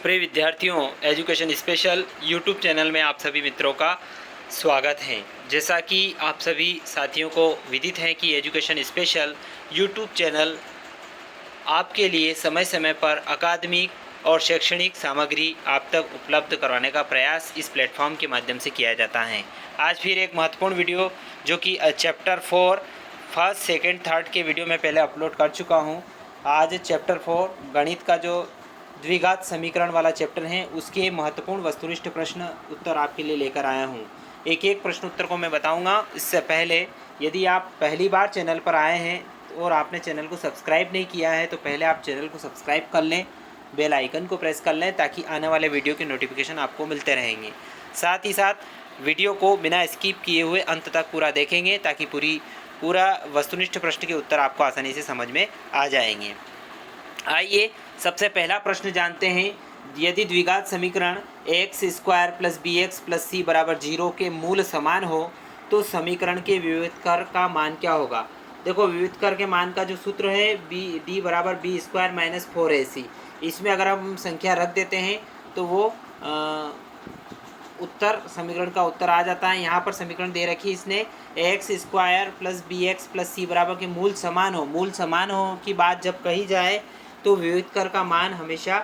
प्रिय विद्यार्थियों, education special YouTube channel में आप सभी मित्रों का स्वागत है। जैसा कि आप सभी साथियों को विदित है कि एजुकेशन स्पेशल यूट्यूब चैनल आपके लिए समय समय पर अकादमिक और शैक्षणिक सामग्री आप तक उपलब्ध करवाने का प्रयास इस प्लेटफॉर्म के माध्यम से किया जाता है। आज फिर एक महत्वपूर्ण वीडियो जो कि चैप्टर 4 फर्स्ट सेकेंड थर्ड के वीडियो में पहले अपलोड कर चुका हूँ। आज चैप्टर 4 गणित का जो द्विघात समीकरण वाला चैप्टर है उसके महत्वपूर्ण वस्तुनिष्ठ प्रश्न उत्तर आपके लिए लेकर आया हूँ। एक एक प्रश्न उत्तर को मैं बताऊँगा। इससे पहले यदि आप पहली बार चैनल पर आए हैं और आपने चैनल को सब्सक्राइब नहीं किया है तो पहले आप चैनल को सब्सक्राइब कर लें, बेल आइकन को प्रेस कर लें ताकि आने वाले वीडियो के नोटिफिकेशन आपको मिलते रहेंगे। साथ ही साथ वीडियो को बिना स्किप किए हुए अंत तक पूरा देखेंगे ताकि पूरा वस्तुनिष्ठ प्रश्न के उत्तर आपको आसानी से समझ में आ जाएंगे। आइए सबसे पहला प्रश्न जानते हैं। यदि द्विघात समीकरण x square plus b x plus c बराबर 0 के मूल समान हो तो समीकरण के विविधकर का मान क्या होगा। देखो, विविधकर के मान का जो सूत्र है डी बराबर बी स्क्वायर माइनस 4ac। इसमें अगर हम संख्या रख देते हैं तो वो उत्तर समीकरण का उत्तर आ जाता है। यहाँ पर समीकरण दे रखी है इसने x square plus b x plus c बराबर के मूल समान हो की बात जब कही जाए तो विविधकर का मान हमेशा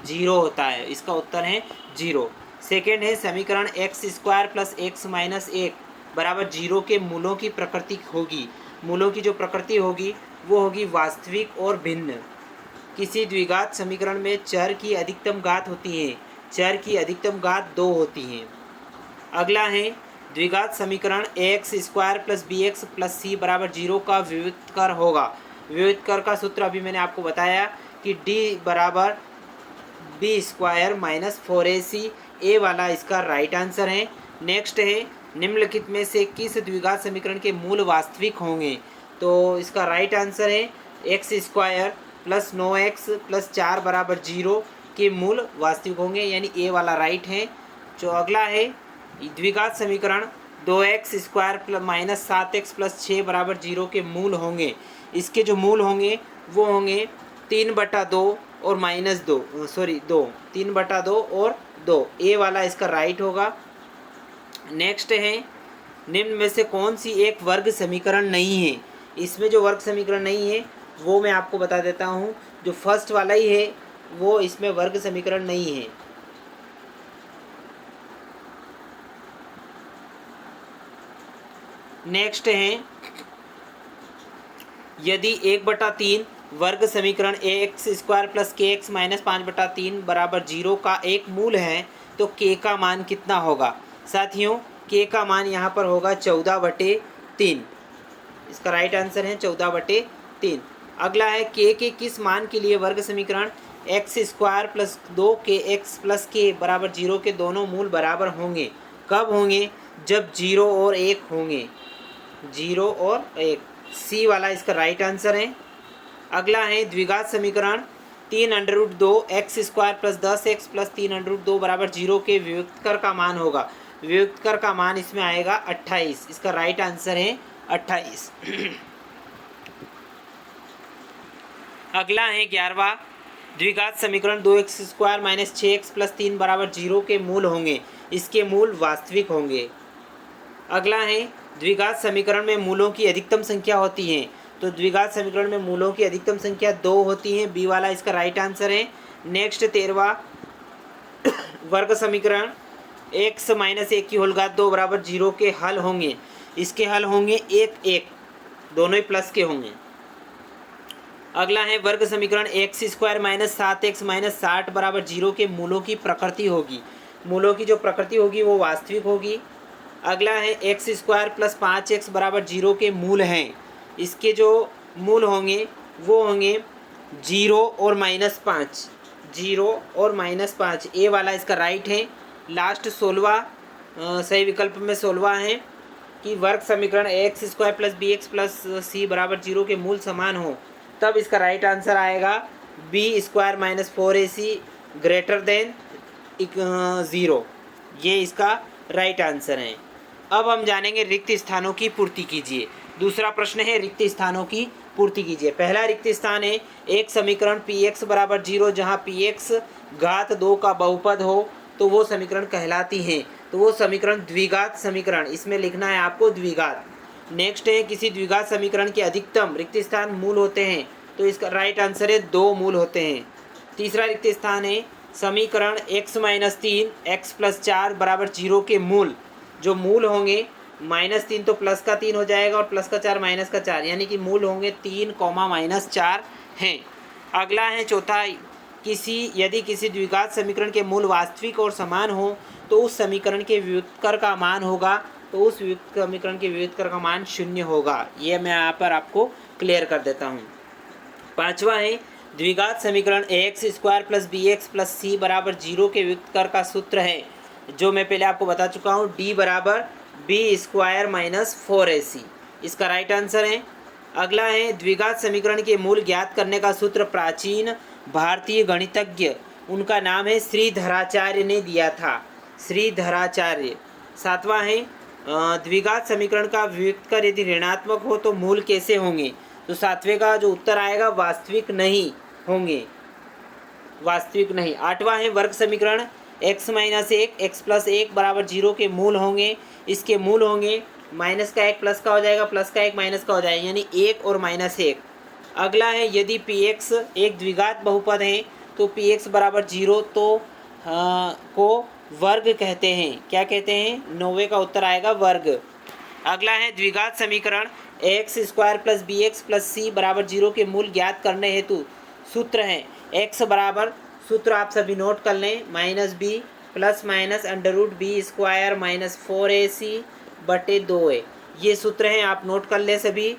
0 होता है। इसका उत्तर है 0। सेकेंड है समीकरण x square plus x minus 1 बराबर 0 के मूलों की प्रकृति होगी। मूलों की जो प्रकृति होगी वो होगी वास्तविक और भिन्न। किसी द्विघात समीकरण में चर की अधिकतम घात होती है, चर की अधिकतम घात 2 होती है। अगला है द्विघात समीकरण x square plus b x plus c बराबर 0 का विविधकर होगा। विविधकर का सूत्र अभी मैंने आपको बताया कि डी बराबर बी स्क्वायर माइनस 4ac। ए वाला इसका राइट आंसर है। नेक्स्ट है निम्नलिखित में से किस द्विघात समीकरण के मूल वास्तविक होंगे। तो इसका राइट आंसर है x square plus 9x plus 4 बराबर 0 के मूल वास्तविक होंगे, यानी ए वाला राइट है। जो अगला है द्विघात समीकरण 2x square plus minus 7x plus 6 बराबर 0 के मूल होंगे। इसके जो मूल होंगे वो होंगे 3/2 और माइनस 2 3/2 और 2। ए वाला इसका राइट होगा। नेक्स्ट है निम्न में से कौन सी एक वर्ग समीकरण नहीं है। इसमें जो वर्ग समीकरण नहीं है वो मैं आपको बता देता हूँ। जो फर्स्ट वाला ही है वो इसमें वर्ग समीकरण नहीं है। नेक्स्ट है यदि 1/3 वर्ग समीकरण एक्स स्क्वायर प्लस के एक्स माइनस 5/3 बराबर 0 का एक मूल है तो के का मान कितना होगा। साथियों, के का मान यहाँ पर होगा 14/3। इसका राइट आंसर है 14/3। अगला है के किस मान के लिए वर्ग समीकरण x square plus 2kx plus के बराबर 0 के दोनों मूल बराबर होंगे। कब होंगे? जब 0 और 1 होंगे। 0 और 1, सी वाला इसका राइट आंसर है। अगला है द्विघात समीकरण 3√2 x square plus 10x plus 3√2 बराबर 0 के विविधकर का मान होगा। विविधकर का मान इसमें आएगा 28। इसका राइट आंसर है 28। अगला है 11वां द्विघात समीकरण 2x square minus 6x plus 3 बराबर 0 के मूल होंगे। इसके मूल वास्तविक होंगे। अगला है द्विघात समीकरण में मूलों की अधिकतम संख्या होती है। तो द्विघात समीकरण में मूलों की अधिकतम संख्या 2 होती है। बी वाला इसका राइट आंसर है। नेक्स्ट 13वां वर्ग समीकरण x माइनस 1 की होल घात 2 बराबर 0 के हल होंगे। इसके हल होंगे 1 दोनों ही प्लस के होंगे। अगला है वर्ग समीकरण x square minus 7x minus 60 बराबर 0 के मूलों की प्रकृति होगी। मूलों की जो प्रकृति होगी वो वास्तविक होगी। अगला है एक्स स्क्वायर प्लस 5x बराबर 0 के मूल हैं। इसके जो मूल होंगे वो होंगे 0 और -5। 0 और -5, ए वाला इसका राइट है। लास्ट 16वां सही विकल्प में 16वां है कि वर्ग समीकरण x square plus b x plus c बराबर 0 के मूल समान हो। तब इसका राइट आंसर आएगा b square minus 4ac greater than 0। ये इसका राइट आंसर है। अब हम जानेंगे रिक्त स्थानों की पूर्ति कीजिए। दूसरा प्रश्न है रिक्त स्थानों की पूर्ति कीजिए। पहला रिक्त स्थान है एक समीकरण px बराबर 0 जहाँ px घात 2 का बहुपद हो तो वो समीकरण कहलाती है। तो वो समीकरण द्विघात समीकरण, इसमें लिखना है आपको द्विघात। नेक्स्ट है किसी द्विघात समीकरण के अधिकतम रिक्त स्थान मूल होते हैं, तो इसका राइट आंसर है 2 मूल होते हैं। तीसरा रिक्त स्थान है समीकरण x-3 x+4 बराबर 0 के मूल, जो मूल होंगे -3 तो +3 हो जाएगा और +4 -4, यानी कि मूल होंगे 3, -4 हैं। अगला है चौथा, यदि किसी द्विघात समीकरण के मूल वास्तविक और समान हो तो उस समीकरण के व्युत्कर का मान होगा, तो उस समीकरण के व्युत्कर का मान 0 होगा। ये मैं यहाँ पर आपको क्लियर कर देता हूँ। पांचवा है द्विघात समीकरण ax² + bx + c बराबर 0 के व्युत्कर का सूत्र है, जो मैं पहले आपको बता चुका हूँ, d बराबर b² - 4ac, इसका राइट आंसर है। अगला है द्विघात समीकरण के मूल ज्ञात करने का सूत्र प्राचीन भारतीय गणितज्ञ, उनका नाम है श्रीधराचार्य ने दिया था, श्रीधराचार्य। सातवां है द्विघात समीकरण का व्युत्कर यदि ऋणात्मक हो तो मूल कैसे होंगे, तो सातवें का जो उत्तर आएगा वास्तविक नहीं होंगे, वास्तविक नहीं। आठवां है वर्ग समीकरण x-1 x+1 बराबर 0 के मूल होंगे, इसके मूल होंगे माइनस का 1 प्लस का हो जाएगा, प्लस का 1 माइनस का हो जाएगा, यानी 1 और -1। अगला है यदि px एक द्विघात बहुपद है तो px बराबर 0 तो को वर्ग कहते हैं, क्या कहते हैं, 9वें का उत्तर आएगा वर्ग। अगला है द्विघात समीकरण ax² + bx + c बराबर 0 के मूल ज्ञात करने हेतु सूत्र है x बराबर, सूत्र आप सभी नोट कर लें, -b ±√b² - 4ac बटे 2a, ये सूत्र हैं, आप नोट कर लें सभी।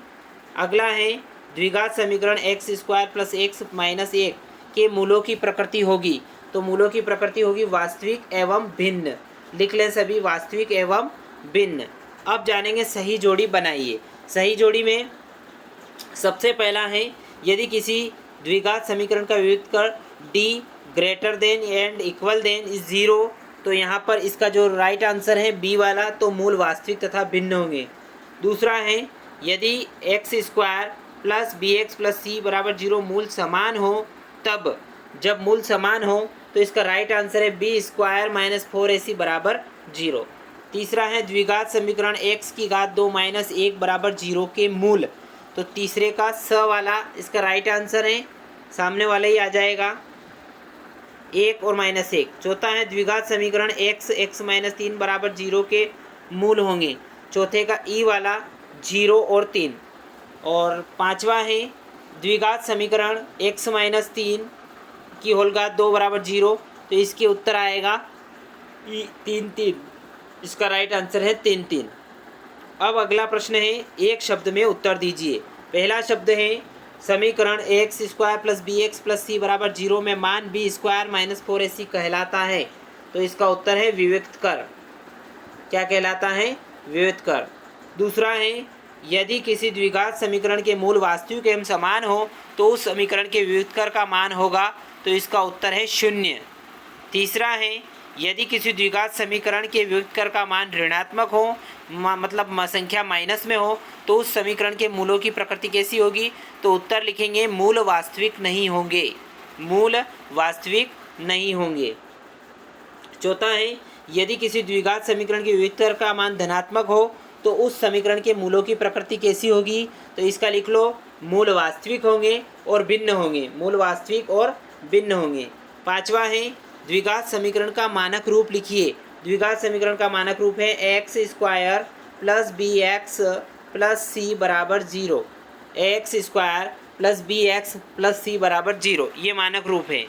अगला है द्विघात समीकरण x² + x - 1 के मूलों की प्रकृति होगी, तो मूलों की प्रकृति होगी वास्तविक एवं भिन्न, लिख लें सभी, वास्तविक एवं भिन्न। अब जानेंगे सही जोड़ी बनाइए। सही जोड़ी में सबसे पहला है यदि किसी द्विघात समीकरण का व्युत्कर d > एंड इक्वल देन 0, तो यहाँ पर इसका जो राइट आंसर है बी वाला, तो मूल वास्तविक तथा भिन्न होंगे। दूसरा है यदि x² + bx + c बराबर 0 मूल समान हो, तब जब मूल समान हो तो इसका राइट आंसर है b² - 4ac बराबर 0। तीसरा है द्विघात समीकरण x⁻2 - 1 बराबर 0 के मूल, तो तीसरे का स वाला इसका राइट आंसर है, सामने वाला ही आ जाएगा 1 और -1। चौथा है द्विघात समीकरण x x-3 बराबर 0 के मूल होंगे, चौथे का ई वाला 0 और 3। और पांचवा है द्विघात समीकरण x-3 की होल घात 2 बराबर 0, तो इसके उत्तर आएगा 3, इसका राइट आंसर है 3। अब अगला प्रश्न है, एक शब्द में उत्तर दीजिए। पहला शब्द है समीकरण ax² + bx + c बराबर 0 में मान b² - 4ac कहलाता है, तो इसका उत्तर है विव्युत्कर, क्या कहलाता है, विव्युत्कर। दूसरा है यदि किसी द्विघात समीकरण के मूल वास्तविक एवं समान हो तो उस समीकरण के विव्युत्कर का मान होगा, तो इसका उत्तर है 0। तीसरा है यदि किसी द्विघात समीकरण के व्युत्कर का मान ऋणात्मक हो, मतलब संख्या माइनस में हो, तो उस समीकरण के मूलों की प्रकृति कैसी होगी, तो उत्तर लिखेंगे मूल वास्तविक नहीं होंगे, मूल वास्तविक नहीं होंगे। चौथा है यदि किसी द्विघात समीकरण के व्युत्कर का मान धनात्मक हो तो उस समीकरण के मूलों की प्रकृति कैसी होगी, तो इसका लिख लो मूल वास्तविक होंगे और भिन्न होंगे, मूल वास्तविक और भिन्न होंगे। पांचवा है द्विघात समीकरण का मानक रूप लिखिए। द्विघात समीकरण का मानक रूप है x² + bx + c बराबर 0, x² + bx + c बराबर 0, ये मानक रूप है।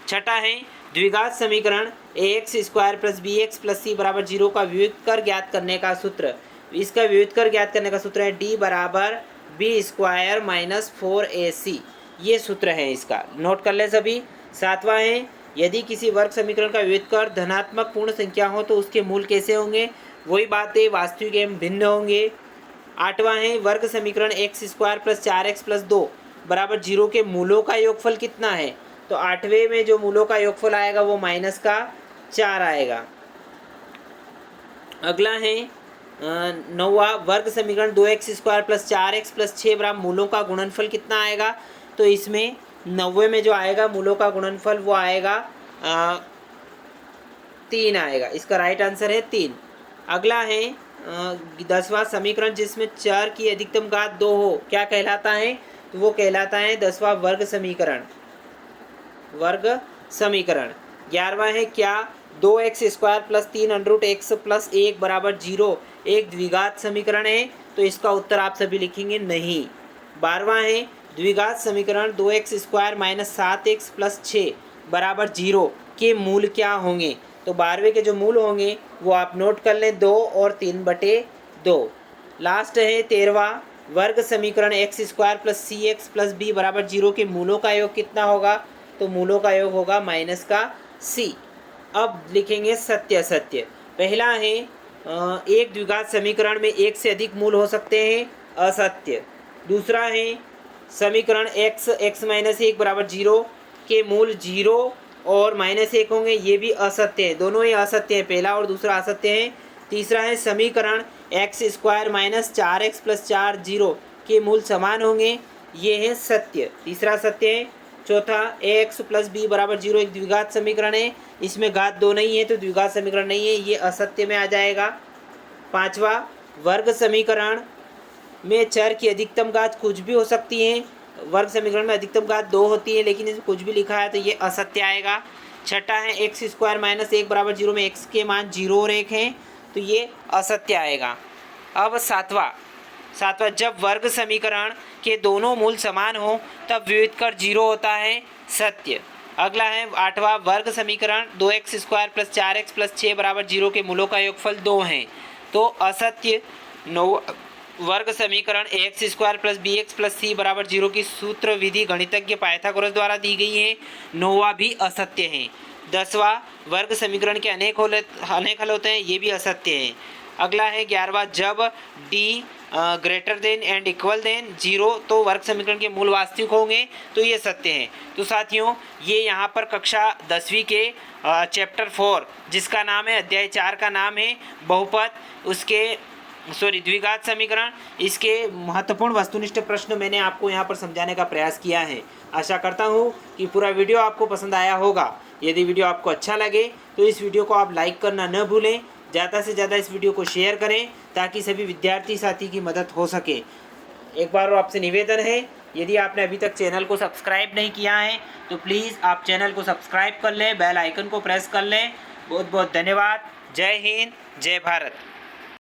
छठा है द्विघात समीकरण ax² + bx + c बराबर 0 का व्युत्कर ज्ञात करने का सूत्र, इसका व्युत्कर ज्ञात करने का सूत्र है d बराबर b² - 4ac, ये सूत्र है, इसका नोट कर ले सभी। सातवां है यदि किसी वर्ग समीकरण का व्युत्कर धनात्मक पूर्ण संख्या हो तो उसके मूल कैसे होंगे, वही बात है, वास्तविक एवं भिन्न होंगे। आठवां है वर्ग समीकरण x² + 4x + 2 बराबर 0 के मूलों का योगफल कितना है, तो आठवें में जो मूलों का योगफल आएगा वो -4 आएगा। अगला है 9वां वर्ग समीकरण 2x² प्लस 4x प्लस 6 बराबर मूलों का गुणनफल कितना आएगा। तो इसमें 90 में जो आएगा मूलों का गुणनफल वो आएगा 3 आएगा। इसका राइट आंसर है 3। अगला है 10वां समीकरण जिसमें चर की अधिकतम घात 2 हो, क्या कहलाता है। तो वो कहलाता है 10वां वर्ग समीकरण। 11वां है क्या 2x² प्लस 3√x प्लस 1 बराबर 0 एक द्विघात समीकरण है। तो इसका उत्तर आप सभी लिखेंगे नहीं। 12वां है द्विघात समीकरण 2x² माइनस 7x प्लस 6 बराबर 0 के मूल क्या होंगे। तो 12वें के जो मूल होंगे वो आप नोट कर लें 2 और 3/2। लास्ट है 13वां वर्ग समीकरण x² plus cx plus b बराबर 0 के मूलों का योग कितना होगा। तो मूलों का योग होगा -c। अब लिखेंगे सत्य असत्य। पहला है एक द्विघात समीकरण में एक से अधिक मूल हो सकते हैं, असत्य। दूसरा है समीकरण x माइनस 1 बराबर 0 के मूल 0 और -1 होंगे, ये भी असत्य है। दोनों ही असत्य हैं, पहला और दूसरा असत्य है। तीसरा है समीकरण x² माइनस 4x प्लस 4 0 के मूल समान होंगे, ये है सत्य, तीसरा सत्य है। चौथा ax प्लस b बराबर 0 एक द्विघात समीकरण है, इसमें घात 2 नहीं है तो द्विघात समीकरण नहीं है, ये असत्य में आ जाएगा। पांचवा वर्ग समीकरण में चर की अधिकतम घात कुछ भी हो सकती है, वर्ग समीकरण में अधिकतम घात 2 होती है लेकिन इसमें कुछ भी लिखा है तो ये असत्य आएगा। छठा है x² माइनस 1 बराबर 0 में x के मान 0 और 1 हैं तो ये असत्य आएगा। अब सातवां जब वर्ग समीकरण के दोनों मूल समान हो तब व्युत्कर 0 होता है, सत्य। अगला है 8वां वर्ग समीकरण 2x² प्लस 4x प्लस 6 बराबर 0 के मूलों का योगफल 2 हैं तो असत्य। 9 वर्ग समीकरण ax² plus bx plus c बराबर 0 की सूत्र विधि गणितज्ञ पाइथागोरस द्वारा दी गई है, 9वां भी असत्य है। 10वां वर्ग समीकरण के अनेक हल होते हैं, ये भी असत्य है। अगला है 11वां जब d greater than and equal than 0 तो वर्ग समीकरण के मूल वास्तविक होंगे, तो ये सत्य है। तो साथियों ये यहाँ पर कक्षा 10वीं के चैप्टर 4 जिसका नाम है अध्याय 4 का नाम है बहुपद, उसके द्विघात समीकरण, इसके महत्वपूर्ण वस्तुनिष्ठ प्रश्न मैंने आपको यहाँ पर समझाने का प्रयास किया है। आशा करता हूँ कि पूरा वीडियो आपको पसंद आया होगा। यदि वीडियो आपको अच्छा लगे तो इस वीडियो को आप लाइक करना न भूलें, ज़्यादा से ज़्यादा इस वीडियो को शेयर करें ताकि सभी विद्यार्थी साथी की मदद हो सके। एक बार आपसे निवेदन है, यदि आपने अभी तक चैनल को सब्सक्राइब नहीं किया है तो प्लीज़ आप चैनल को सब्सक्राइब कर लें, बेल आइकन को प्रेस कर लें। बहुत बहुत धन्यवाद। जय हिंद, जय भारत।